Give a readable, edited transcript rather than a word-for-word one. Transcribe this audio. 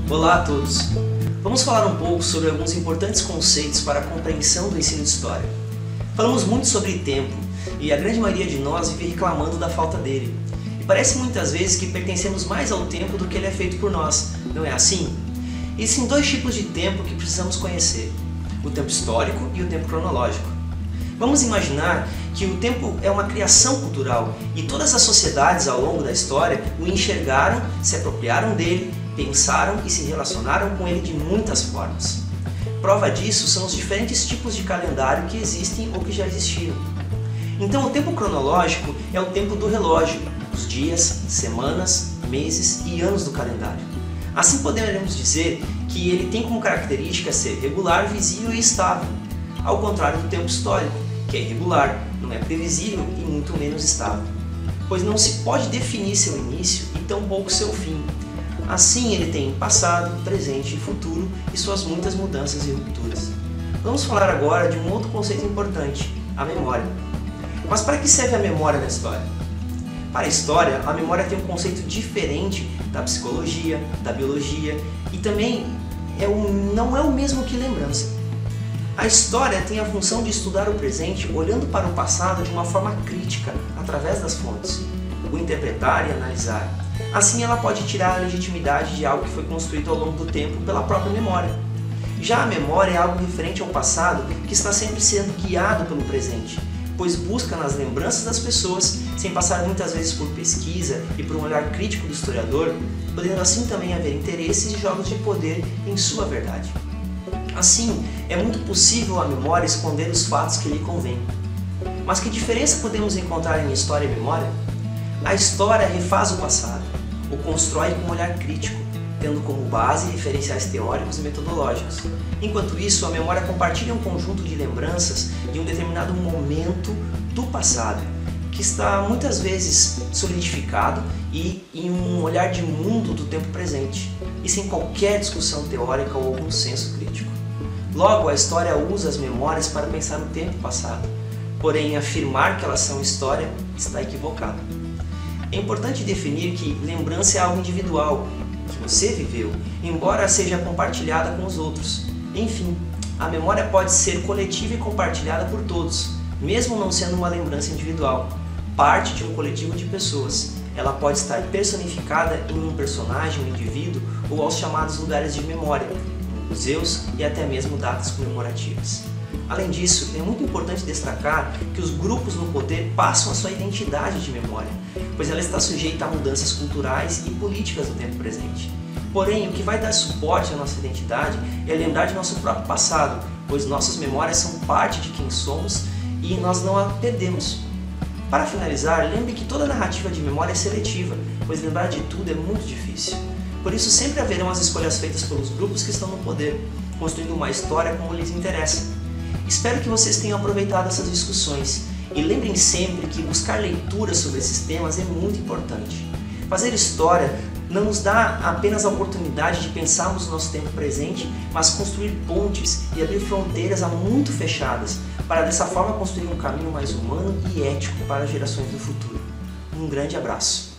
Olá a todos! Vamos falar um pouco sobre alguns importantes conceitos para a compreensão do ensino de história. Falamos muito sobre tempo e a grande maioria de nós vive reclamando da falta dele. E parece muitas vezes que pertencemos mais ao tempo do que ele é feito por nós, não é assim? Existem dois tipos de tempo que precisamos conhecer: o tempo histórico e o tempo cronológico. Vamos imaginar que o tempo é uma criação cultural e todas as sociedades ao longo da história o enxergaram, se apropriaram dele, pensaram e se relacionaram com ele de muitas formas. Prova disso são os diferentes tipos de calendário que existem ou que já existiram. Então o tempo cronológico é o tempo do relógio, os dias, semanas, meses e anos do calendário. Assim poderemos dizer que ele tem como característica ser regular, visível e estável, ao contrário do tempo histórico, que é irregular, não é previsível e muito menos estável, pois não se pode definir seu início e tampouco seu fim. Assim ele tem passado, presente e futuro e suas muitas mudanças e rupturas. Vamos falar agora de um outro conceito importante, a memória. Mas para que serve a memória na história? Para a história, a memória tem um conceito diferente da psicologia, da biologia e também não é o mesmo que lembrança. A história tem a função de estudar o presente olhando para o passado de uma forma crítica, através das fontes, o interpretar e analisar. Assim ela pode tirar a legitimidade de algo que foi construído ao longo do tempo pela própria memória. Já a memória é algo referente ao passado que está sempre sendo guiado pelo presente, pois busca nas lembranças das pessoas, sem passar muitas vezes por pesquisa e por um olhar crítico do historiador, podendo assim também haver interesses e jogos de poder em sua verdade. Assim, é muito possível a memória esconder os fatos que lhe convém. Mas que diferença podemos encontrar em história e memória? A história refaz o passado, o constrói com um olhar crítico, tendo como base referenciais teóricos e metodológicos. Enquanto isso, a memória compartilha um conjunto de lembranças de um determinado momento do passado, que está muitas vezes solidificado e em um olhar de mundo do tempo presente, e sem qualquer discussão teórica ou algum senso crítico. Logo, a história usa as memórias para pensar no tempo passado, porém afirmar que elas são história está equivocado. É importante definir que lembrança é algo individual, que você viveu, embora seja compartilhada com os outros. Enfim, a memória pode ser coletiva e compartilhada por todos, mesmo não sendo uma lembrança individual, parte de um coletivo de pessoas. Ela pode estar personificada em um personagem, um indivíduo ou aos chamados lugares de memória, museus e até mesmo datas comemorativas. Além disso, é muito importante destacar que os grupos no poder passam a sua identidade de memória, pois ela está sujeita a mudanças culturais e políticas no tempo presente. Porém, o que vai dar suporte à nossa identidade é lembrar de nosso próprio passado, pois nossas memórias são parte de quem somos e nós não a perdemos. Para finalizar, lembre que toda narrativa de memória é seletiva, pois lembrar de tudo é muito difícil. Por isso sempre haverão as escolhas feitas pelos grupos que estão no poder, construindo uma história como lhes interessa. Espero que vocês tenham aproveitado essas discussões e lembrem sempre que buscar leituras sobre esses temas é muito importante. Fazer história não nos dá apenas a oportunidade de pensarmos no nosso tempo presente, mas construir pontes e abrir fronteiras muito fechadas, para dessa forma construir um caminho mais humano e ético para as gerações do futuro. Um grande abraço!